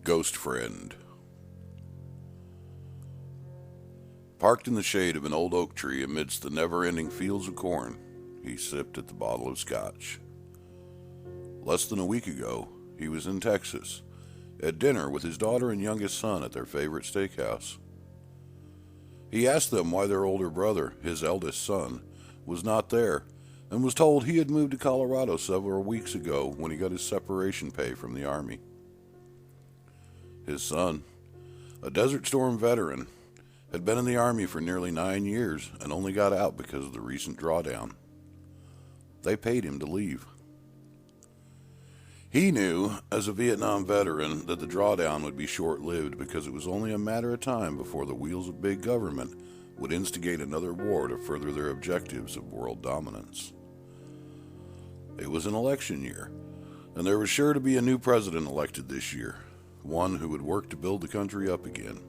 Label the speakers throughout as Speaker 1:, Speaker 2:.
Speaker 1: Ghost Friend. Parked in the shade of an old oak tree amidst the never-ending fields of corn, he sipped at the bottle of scotch. Less than a week ago, he was in Texas, at dinner with his daughter and youngest son at their favorite steakhouse. He asked them why their older brother, his eldest son, was not there, and was told he had moved to Colorado several weeks ago when he got his separation pay from the Army. His son, a Desert Storm veteran, had been in the Army for nearly 9 years and only got out because of the recent drawdown. They paid him to leave. He knew, as a Vietnam veteran, that the drawdown would be short-lived because it was only a matter of time before the wheels of big government would instigate another war to further their objectives of world dominance. It was an election year, and there was sure to be a new president elected this year, one who would work to build the country up again.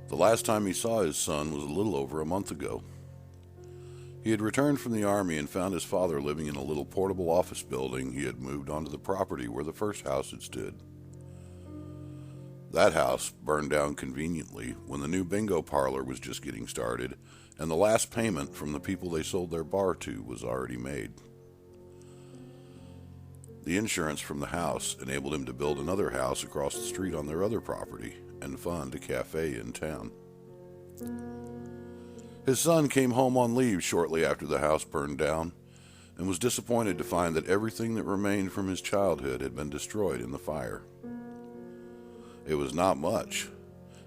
Speaker 1: The last time he saw his son was a little over a month ago. He had returned from the Army and found his father living in a little portable office building he had moved onto the property where the first house had stood. That house burned down conveniently when the new bingo parlor was just getting started, and the last payment from the people they sold their bar to was already made. The insurance from the house enabled him to build another house across the street on their other property and fund a cafe in town. His son came home on leave shortly after the house burned down and was disappointed to find that everything that remained from his childhood had been destroyed in the fire. It was not much,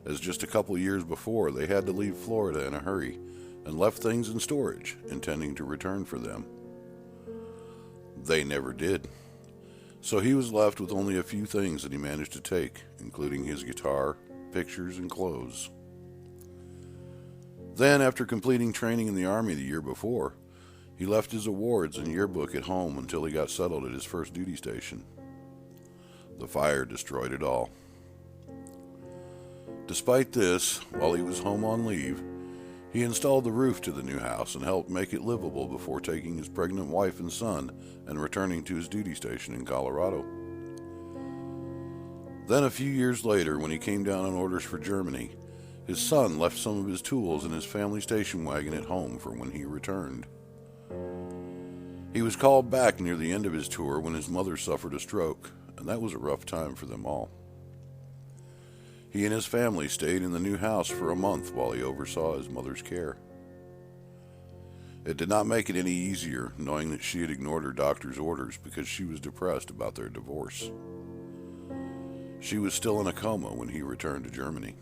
Speaker 1: as just a couple years before they had to leave Florida in a hurry and left things in storage, intending to return for them. They never did, so he was left with only a few things that he managed to take, including his guitar, pictures, and clothes. Then, after completing training in the Army the year before, he left his awards and yearbook at home until he got settled at his first duty station. The fire destroyed it all. Despite this, while he was home on leave, he installed the roof to the new house and helped make it livable before taking his pregnant wife and son and returning to his duty station in Colorado. Then a few years later, when he came down on orders for Germany, his son left some of his tools in his family station wagon at home for when he returned. He was called back near the end of his tour when his mother suffered a stroke, and that was a rough time for them all. He and his family stayed in the new house for a month while he oversaw his mother's care. It did not make it any easier knowing that she had ignored her doctor's orders because she was depressed about their divorce. She was still in a coma when he returned to Germany.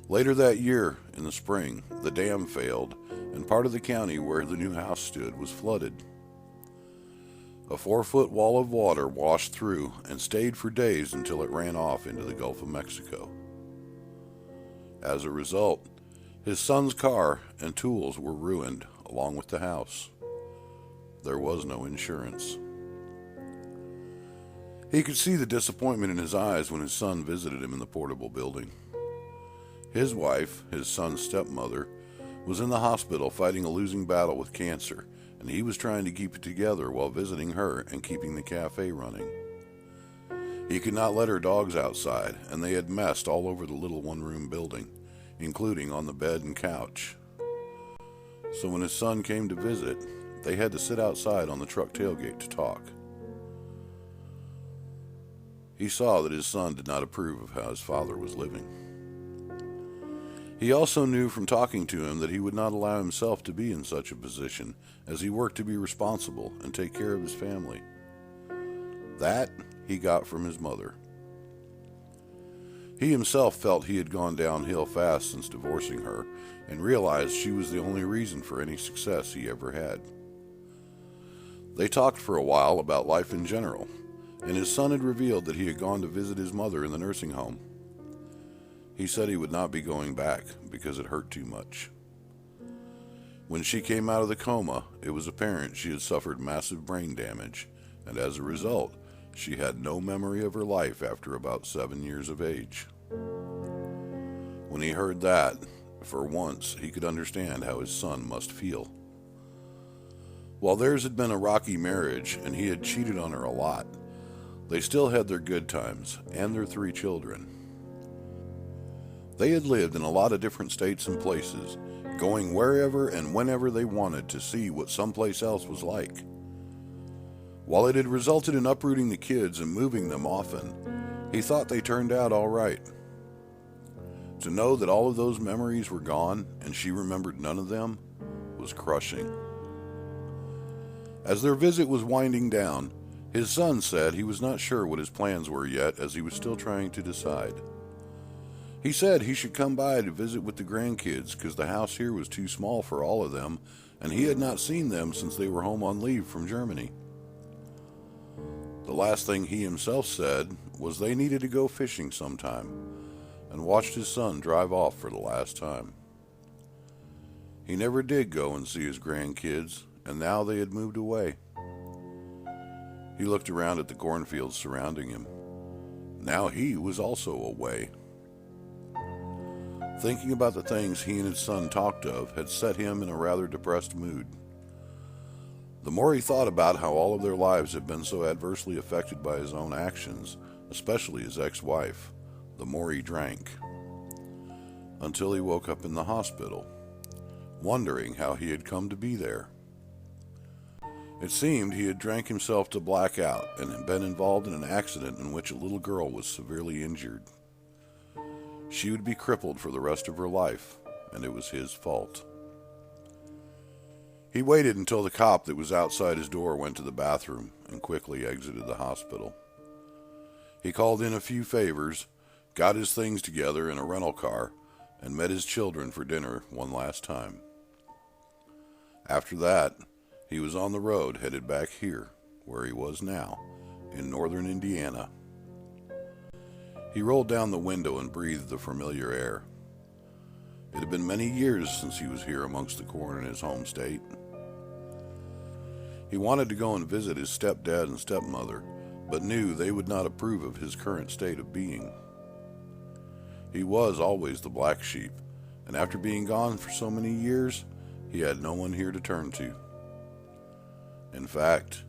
Speaker 1: Later that year, in the spring, the dam failed, and part of the county where the new house stood was flooded. A 4-foot wall of water washed through and stayed for days until it ran off into the Gulf of Mexico. As a result, his son's car and tools were ruined, along with the house. There was no insurance. He could see the disappointment in his eyes when his son visited him in the portable building. His wife, his son's stepmother, was in the hospital fighting a losing battle with cancer, and he was trying to keep it together while visiting her and keeping the cafe running. He could not let her dogs outside, and they had messed all over the little one-room building, including on the bed and couch. So when his son came to visit, they had to sit outside on the truck tailgate to talk. He saw that his son did not approve of how his father was living. He also knew from talking to him that he would not allow himself to be in such a position as he worked to be responsible and take care of his family. That he got from his mother. He himself felt he had gone downhill fast since divorcing her and realized she was the only reason for any success he ever had. They talked for a while about life in general, and his son had revealed that he had gone to visit his mother in the nursing home. He said he would not be going back because it hurt too much. When she came out of the coma, it was apparent she had suffered massive brain damage, and as a result, she had no memory of her life after about 7 years of age. When he heard that, for once, he could understand how his son must feel. While theirs had been a rocky marriage and he had cheated on her a lot, They still had their good times and their 3 children. They had lived in a lot of different states and places, going wherever and whenever they wanted to see what someplace else was like. While it had resulted in uprooting the kids and moving them often, he thought they turned out all right. To know that all of those memories were gone and she remembered none of them was crushing. As their visit was winding down, his son said he was not sure what his plans were yet, as he was still trying to decide. He said he should come by to visit with the grandkids because the house here was too small for all of them, and he had not seen them since they were home on leave from Germany. The last thing he himself said was they needed to go fishing sometime, and watched his son drive off for the last time. He never did go and see his grandkids, and now they had moved away. He looked around at the cornfields surrounding him. Now he was also away. Thinking about the things he and his son talked of had set him in a rather depressed mood. The more he thought about how all of their lives had been so adversely affected by his own actions, especially his ex-wife, the more he drank. Until he woke up in the hospital, wondering how he had come to be there. It seemed he had drank himself to black out and had been involved in an accident in which a little girl was severely injured. She would be crippled for the rest of her life, and it was his fault. He waited until the cop that was outside his door went to the bathroom and quickly exited the hospital. He called in a few favors, got his things together in a rental car, and met his children for dinner one last time. After that, he was on the road headed back here, where he was now, in northern Indiana. He rolled down the window and breathed the familiar air. It had been many years since he was here amongst the corn in his home state. He wanted to go and visit his stepdad and stepmother, but knew they would not approve of his current state of being. He was always the black sheep, and after being gone for so many years, he had no one here to turn to. In fact,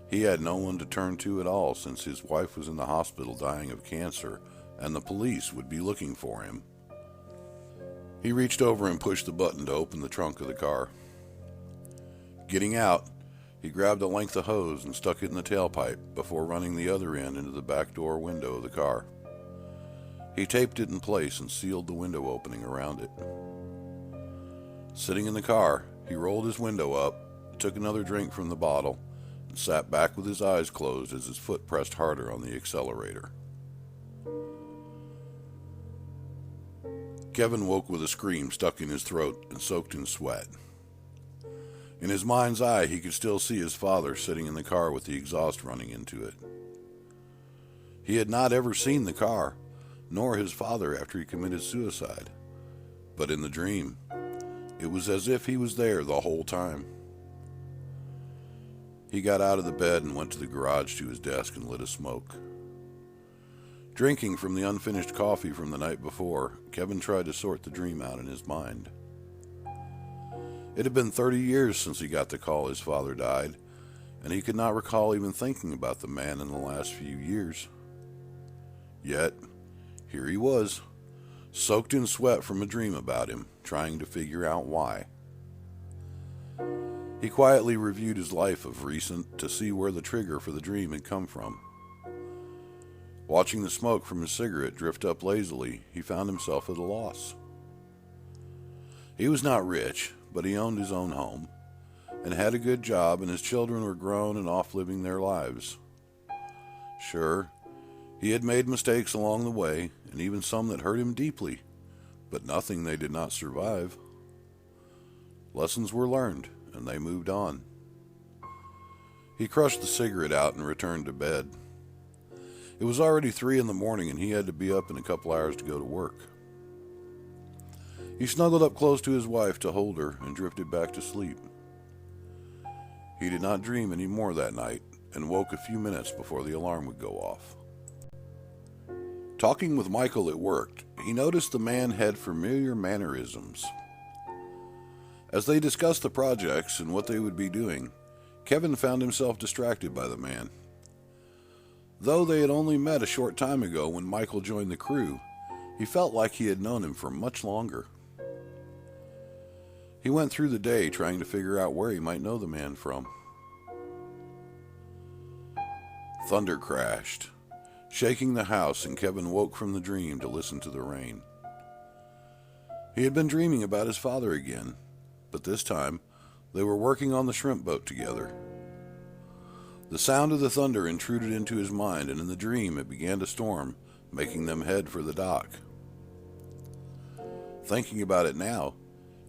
Speaker 1: he had no one to turn to at all since his wife was in the hospital dying of cancer, and the police would be looking for him. He reached over and pushed the button to open the trunk of the car. Getting out, he grabbed a length of hose and stuck it in the tailpipe before running the other end into the back door window of the car. He taped it in place and sealed the window opening around it. Sitting in the car, he rolled his window up, took another drink from the bottle, and sat back with his eyes closed as his foot pressed harder on the accelerator. Kevin woke with a scream stuck in his throat and soaked in sweat. In his mind's eye, he could still see his father sitting in the car with the exhaust running into it. He had not ever seen the car, nor his father after he committed suicide. But in the dream, it was as if he was there the whole time. He got out of the bed and went to the garage to his desk and lit a smoke. Drinking from the unfinished coffee from the night before, Kevin tried to sort the dream out in his mind. It had been 30 years since he got the call his father died, and he could not recall even thinking about the man in the last few years. Yet, here he was, soaked in sweat from a dream about him, trying to figure out why. He quietly reviewed his life of recent to see where the trigger for the dream had come from. Watching the smoke from his cigarette drift up lazily, he found himself at a loss. He was not rich, but he owned his own home, and had a good job, and his children were grown and off living their lives. Sure, he had made mistakes along the way, and even some that hurt him deeply, but nothing they did not survive. Lessons were learned, and they moved on. He crushed the cigarette out and returned to bed. It was already 3 in the morning, and he had to be up in a couple hours to go to work. He snuggled up close to his wife to hold her and drifted back to sleep. He did not dream any more that night and woke a few minutes before the alarm would go off. Talking with Michael at work, he noticed the man had familiar mannerisms. As they discussed the projects and what they would be doing, Kevin found himself distracted by the man. Though they had only met a short time ago when Michael joined the crew, he felt like he had known him for much longer. He went through the day trying to figure out where he might know the man from. Thunder crashed, shaking the house, and Kevin woke from the dream to listen to the rain. He had been dreaming about his father again, but this time they were working on the shrimp boat together. The sound of the thunder intruded into his mind, and in the dream it began to storm, making them head for the dock. Thinking about it now,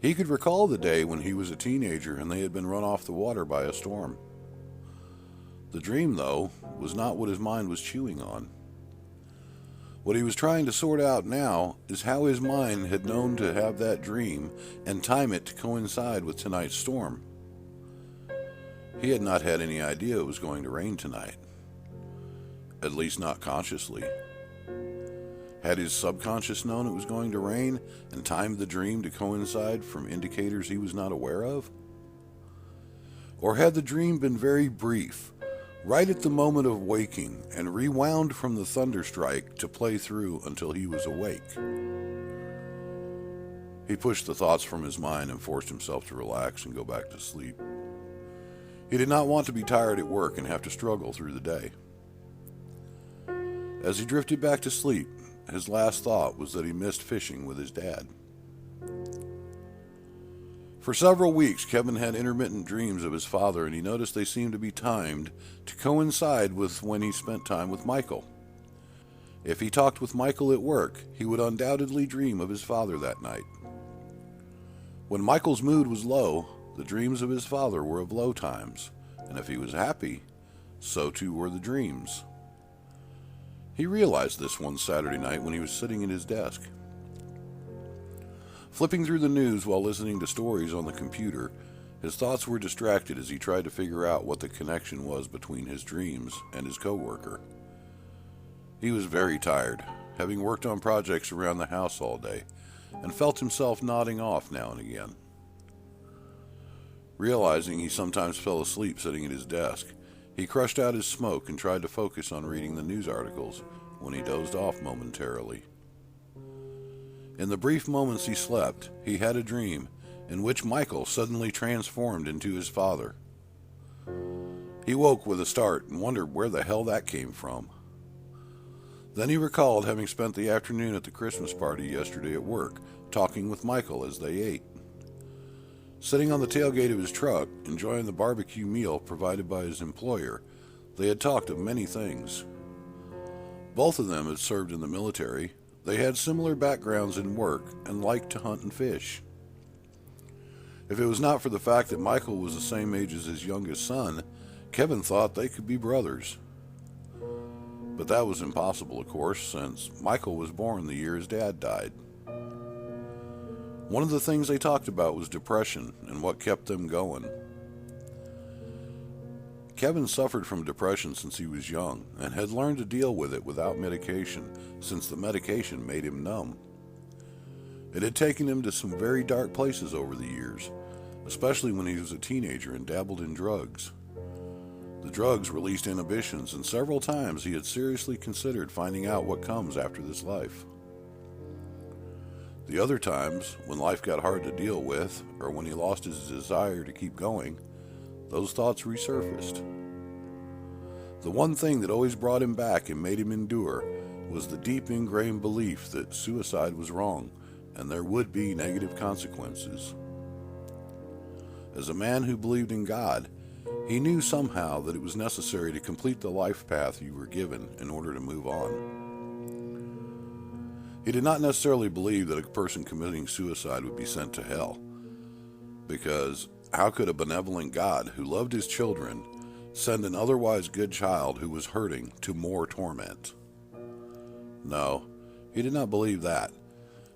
Speaker 1: he could recall the day when he was a teenager and they had been run off the water by a storm. The dream, though, was not what his mind was chewing on. What he was trying to sort out now is how his mind had known to have that dream and time it to coincide with tonight's storm. He had not had any idea it was going to rain tonight. At least not consciously. Had his subconscious known it was going to rain and timed the dream to coincide from indicators he was not aware of? Or had the dream been very brief, right at the moment of waking, and rewound from the thunderstrike to play through until he was awake? He pushed the thoughts from his mind and forced himself to relax and go back to sleep. He did not want to be tired at work and have to struggle through the day. As he drifted back to sleep, his last thought was that he missed fishing with his dad. For several weeks, Kevin had intermittent dreams of his father, and he noticed they seemed to be timed to coincide with when he spent time with Michael. If he talked with Michael at work, he would undoubtedly dream of his father that night. When Michael's mood was low, the dreams of his father were of low times, and if he was happy, so too were the dreams. He realized this one Saturday night when he was sitting at his desk. Flipping through the news while listening to stories on the computer, his thoughts were distracted as he tried to figure out what the connection was between his dreams and his coworker. He was very tired, having worked on projects around the house all day, and felt himself nodding off now and again. Realizing he sometimes fell asleep sitting at his desk, he crushed out his smoke and tried to focus on reading the news articles when he dozed off momentarily. In the brief moments he slept, he had a dream in which Michael suddenly transformed into his father. He woke with a start and wondered where the hell that came from. Then he recalled having spent the afternoon at the Christmas party yesterday at work, talking with Michael as they ate. Sitting on the tailgate of his truck, enjoying the barbecue meal provided by his employer, they had talked of many things. Both of them had served in the military. They had similar backgrounds in work and liked to hunt and fish. If it was not for the fact that Michael was the same age as his youngest son, Kevin thought they could be brothers. But that was impossible, of course, since Michael was born the year his dad died. One of the things they talked about was depression and what kept them going. Kevin suffered from depression since he was young and had learned to deal with it without medication, since the medication made him numb. It had taken him to some very dark places over the years, especially when he was a teenager and dabbled in drugs. The drugs released inhibitions, and several times he had seriously considered finding out what comes after this life. The other times, when life got hard to deal with, or when he lost his desire to keep going, those thoughts resurfaced. The one thing that always brought him back and made him endure was the deep ingrained belief that suicide was wrong and there would be negative consequences. As a man who believed in God, he knew somehow that it was necessary to complete the life path you were given in order to move on. He did not necessarily believe that a person committing suicide would be sent to hell, because how could a benevolent God who loved his children send an otherwise good child who was hurting to more torment? No, he did not believe that,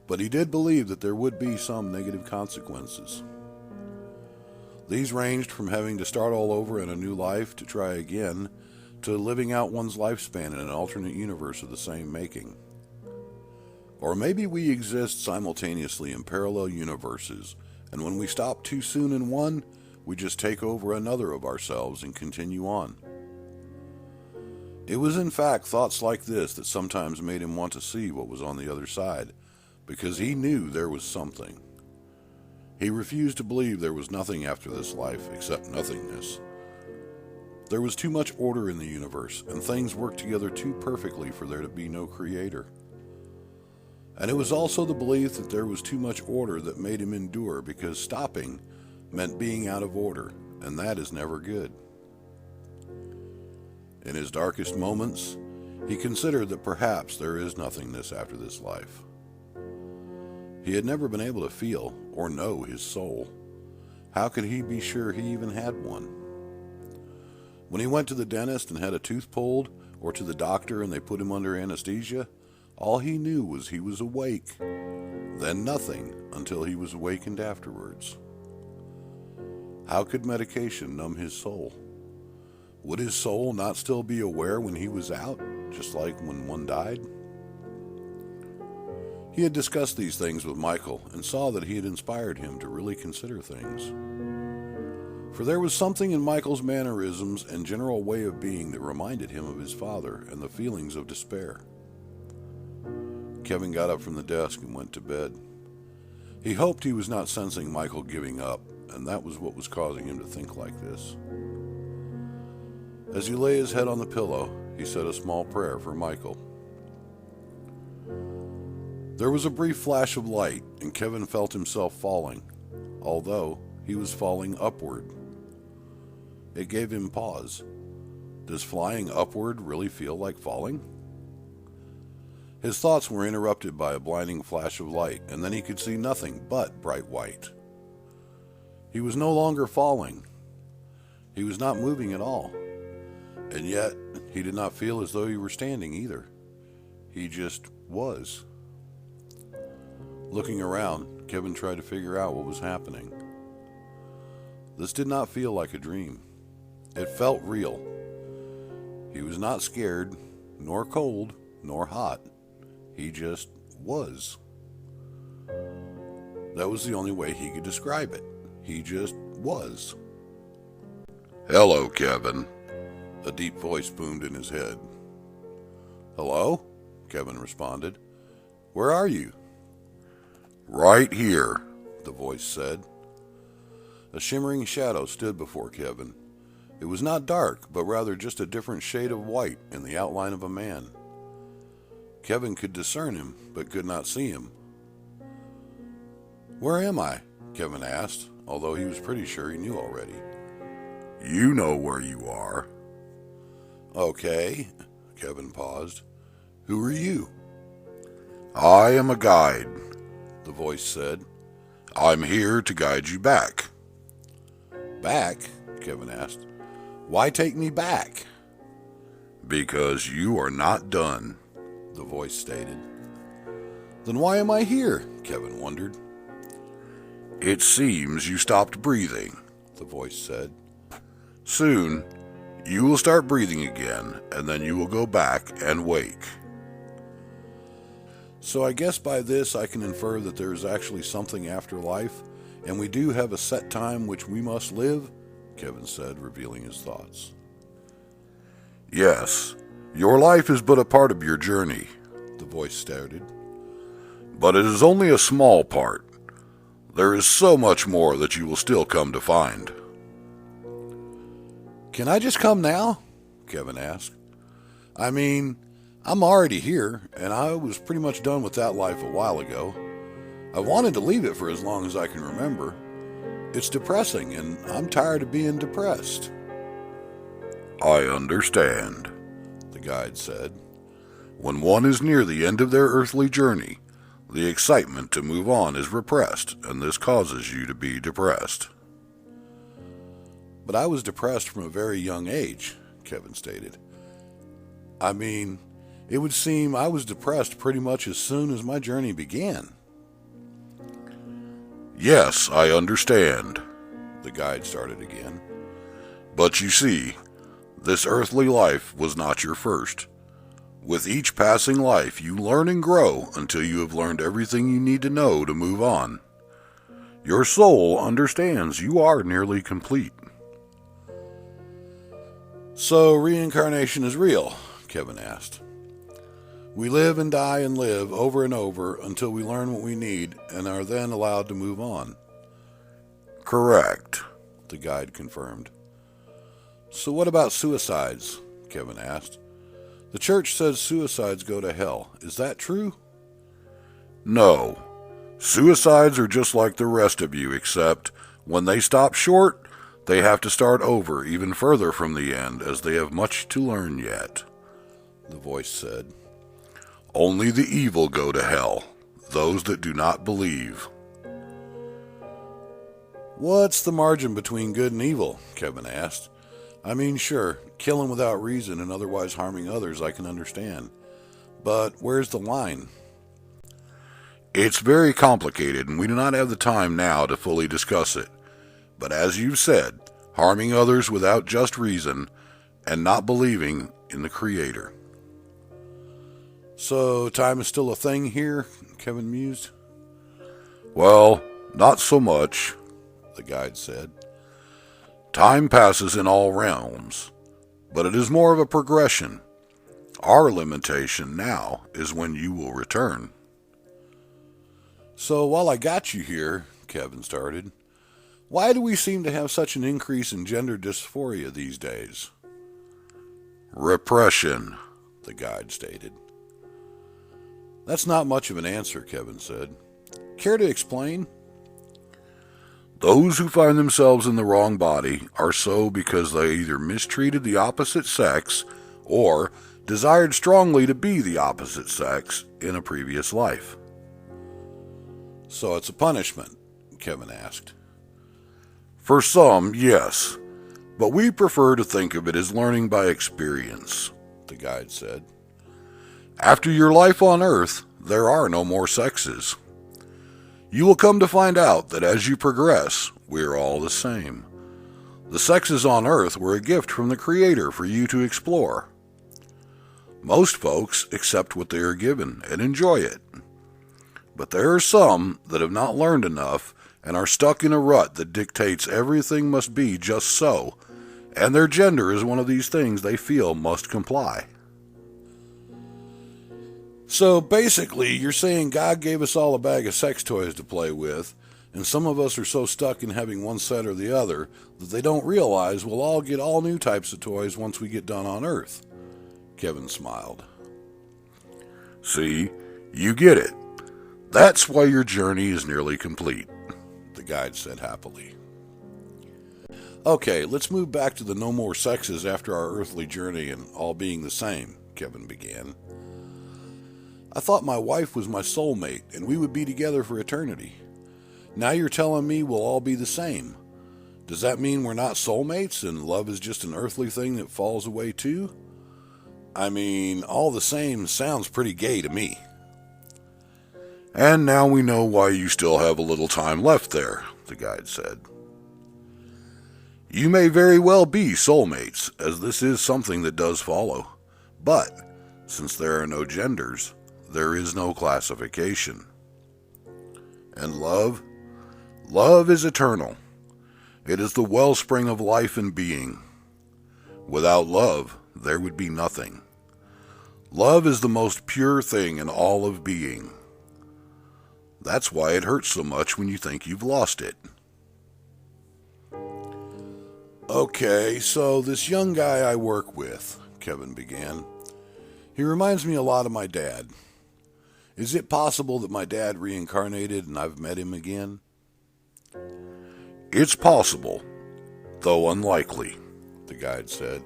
Speaker 1: but he did believe that there would be some negative consequences. These ranged from having to start all over in a new life to try again, to living out one's lifespan in an alternate universe of the same making. Or maybe we exist simultaneously in parallel universes, and when we stop too soon in one, we just take over another of ourselves and continue on. It was in fact thoughts like this that sometimes made him want to see what was on the other side, because he knew there was something. He refused to believe there was nothing after this life except nothingness. There was too much order in the universe, and things worked together too perfectly for there to be no creator. And it was also the belief that there was too much order that made him endure, because stopping meant being out of order, and that is never good. In his darkest moments, he considered that perhaps there is nothingness after this life. He had never been able to feel or know his soul. How could he be sure he even had one? When he went to the dentist and had a tooth pulled, or to the doctor and they put him under anesthesia, all he knew was he was awake, then nothing until he was awakened afterwards. How could medication numb his soul? Would his soul not still be aware when he was out, just like when one died? He had discussed these things with Michael and saw that he had inspired him to really consider things. For there was something in Michael's mannerisms and general way of being that reminded him of his father and the feelings of despair. Kevin got up from the desk and went to bed. He hoped he was not sensing Michael giving up, and that was what was causing him to think like this. As he lay his head on the pillow, he said a small prayer for Michael. There was a brief flash of light, and Kevin felt himself falling, although he was falling upward. It gave him pause. Does flying upward really feel like falling? His thoughts were interrupted by a blinding flash of light, and then he could see nothing but bright white. He was no longer falling. He was not moving at all. And yet, he did not feel as though he were standing either. He just was. Looking around, Kevin tried to figure out what was happening. This did not feel like a dream. It felt real. He was not scared, nor cold, nor hot. He just was. That was the only way he could describe it. He just was. "Hello, Kevin," a deep voice boomed in his head. "Hello?" Kevin responded. "Where are you?" "Right here," the voice said. A shimmering shadow stood before Kevin. It was not dark, but rather just a different shade of white in the outline of a man. Kevin could discern him, but could not see him. "Where am I?" Kevin asked, although he was pretty sure he knew already. "You know where you are." "Okay," Kevin paused. "Who are you?" "I am a guide," the voice said. "I'm here to guide you back." "Back?" Kevin asked. "Why take me back?" "Because you are not done," the voice stated. "Then why am I here?" Kevin wondered. "It seems you stopped breathing," the voice said. "Soon, you will start breathing again, and then you will go back and wake." So I guess by this I can infer that there is actually something after life, and we do have a set time which we must live, Kevin said, revealing his thoughts. "Yes, your life is but a part of your journey," the voice stated. "But it is only a small part. There is so much more that you will still come to find." "Can I just come now?" Kevin asked. "I mean, I'm already here, and I was pretty much done with that life a while ago. I wanted to leave it for as long as I can remember. It's depressing, and I'm tired of being depressed." "I understand," the guide said. "When one is near the end of their earthly journey, the excitement to move on is repressed, and this causes you to be depressed." "But I was depressed from a very young age," Kevin stated. "I mean, it would seem I was depressed pretty much as soon as my journey began." "Yes, I understand," the guide started again. "But you see, this earthly life was not your first. With each passing life, you learn and grow until you have learned everything you need to know to move on. Your soul understands you are nearly complete." "So reincarnation is real," Kevin asked. We live and die and live over and over until we learn what we need and are then allowed to move on.
Speaker 2: Correct,
Speaker 1: the guide confirmed. So what about suicides? Kevin asked. The church says suicides go to hell. Is that true?
Speaker 2: No. Suicides are just like the rest of you, except when they stop short, they have to start over even further from the end, as they have much to learn yet,
Speaker 1: the voice said.
Speaker 2: Only the evil go to hell, those that do not believe.
Speaker 1: What's the margin between good and evil? Kevin asked. I mean, sure, killing without reason and otherwise harming others I can understand. But where's the line?
Speaker 2: It's very complicated, and we do not have the time now to fully discuss it. But as you've said, harming others without just reason and not believing in the Creator.
Speaker 1: So time is still a thing here? Kevin mused.
Speaker 2: Well, not so much,
Speaker 1: the guide said.
Speaker 2: Time passes in all realms, but it is more of a progression. Our limitation now is when you will return.
Speaker 1: So while I got you here, Kevin started, why do we seem to have such an increase in gender dysphoria these days?
Speaker 2: Repression,
Speaker 1: the guide stated. That's not much of an answer, Kevin said. Care to explain?
Speaker 2: Those who find themselves in the wrong body are so because they either mistreated the opposite sex or desired strongly to be the opposite sex in a previous life.
Speaker 1: So it's a punishment? Kevin asked.
Speaker 2: For some, yes, but we prefer to think of it as learning by experience, the guide said. After your life on Earth, there are no more sexes. You will come to find out that as you progress, we are all the same. The sexes on Earth were a gift from the Creator for you to explore. Most folks accept what they are given and enjoy it. But there are some that have not learned enough and are stuck in a rut that dictates everything must be just so, and their gender is one of these things they feel must comply.
Speaker 1: So basically, you're saying God gave us all a bag of sex toys to play with, and some of us are so stuck in having one set or the other that they don't realize we'll all get all new types of toys once we get done on Earth. Kevin smiled.
Speaker 2: See, you get it. That's why your journey is nearly complete,
Speaker 1: the guide said happily. Okay, let's move back to the no more sexes after our earthly journey and all being the same, Kevin began. I thought my wife was my soulmate and we would be together for eternity. Now you're telling me we'll all be the same. Does that mean we're not soulmates and love is just an earthly thing that falls away too? I mean, all the same sounds pretty gay to me.
Speaker 2: And now we know why you still have a little time left there, the guide said. You may very well be soulmates, as this is something that does follow. But, since there are no genders, there is no classification. And love? Love is eternal. It is the wellspring of life and being. Without love, there would be nothing. Love is the most pure thing in all of being. That's why it hurts so much when you think you've lost it.
Speaker 1: Okay, so this young guy I work with, Kevin began, he reminds me a lot of my dad. Is it possible that my dad reincarnated and I've met him again?
Speaker 2: It's possible, though unlikely,
Speaker 1: the guide said.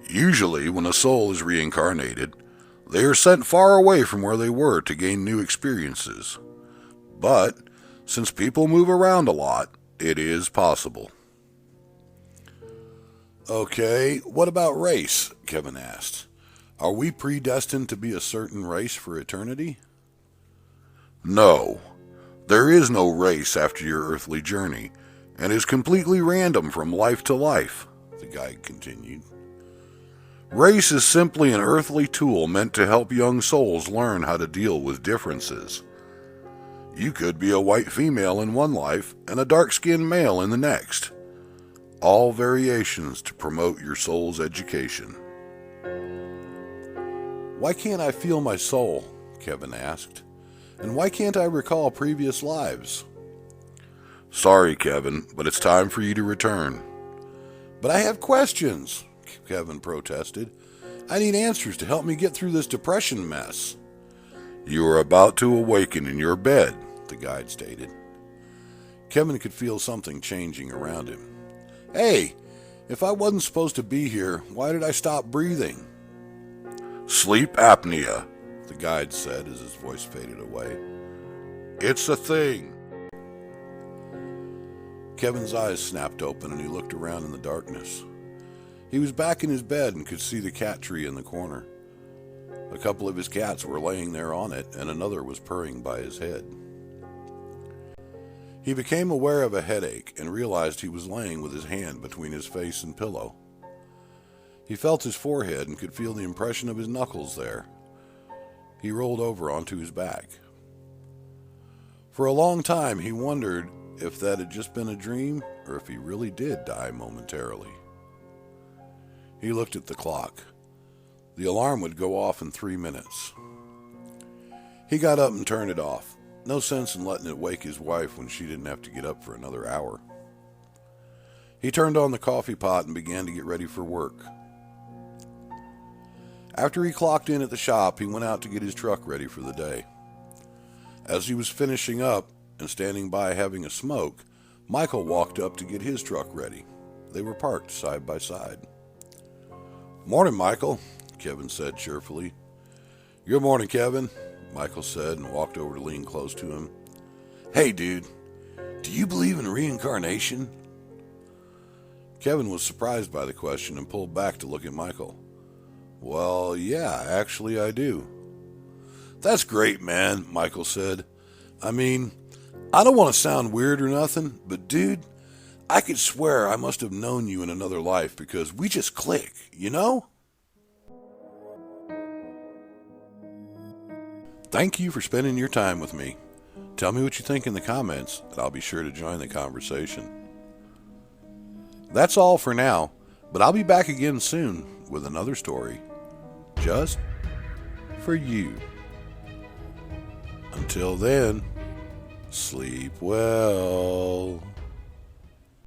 Speaker 2: Usually, when a soul is reincarnated, they are sent far away from where they were to gain new experiences. But, since people move around a lot, it is possible.
Speaker 1: Okay, what about race? Kevin asked. Are we predestined to be a certain race for eternity?
Speaker 2: No. There is no race after your earthly journey, and is completely random from life to life, the guide continued. Race is simply an earthly tool meant to help young souls learn how to deal with differences. You could be a white female in one life and a dark-skinned male in the next. All variations to promote your soul's education.
Speaker 1: Why can't I feel my soul? Kevin asked. And why can't I recall previous lives?
Speaker 2: Sorry, Kevin, but it's time for you to return.
Speaker 1: But I have questions, Kevin protested. I need answers to help me get through this depression mess.
Speaker 2: You are about to awaken in your bed,
Speaker 1: the guide stated. Kevin could feel something changing around him. Hey, if I wasn't supposed to be here, why did I stop breathing?
Speaker 2: Sleep apnea,
Speaker 1: the guide said as his voice faded away.
Speaker 2: It's a thing.
Speaker 1: Kevin's eyes snapped open and he looked around in the darkness. He was back in his bed and could see the cat tree in the corner. A couple of his cats were laying there on it, and another was purring by his head. He became aware of a headache and realized he was laying with his hand between his face and pillow. He felt his forehead and could feel the impression of his knuckles there. He rolled over onto his back. For a long time he wondered if that had just been a dream or if he really did die momentarily. He looked at the clock. The alarm would go off in 3 minutes. He got up and turned it off. No sense in letting it wake his wife when she didn't have to get up for another hour. He turned on the coffee pot and began to get ready for work. After he clocked in at the shop, he went out to get his truck ready for the day. As he was finishing up and standing by having a smoke, Michael walked up to get his truck ready. They were parked side by side. "Morning, Michael," Kevin said cheerfully. "Good morning, Kevin," Michael said and walked over to lean close to him. "Hey, dude, do you believe in reincarnation?" Kevin was surprised by the question and pulled back to look at Michael. "Well, yeah, actually I do." "That's great, man," Michael said. "I mean, I don't want to sound weird or nothing, but dude, I could swear I must have known you in another life because we just click, you know?" Thank you for spending your time with me. Tell me what you think in the comments, and I'll be sure to join the conversation. That's all for now, but I'll be back again soon with another story, just for you. Until then, sleep well.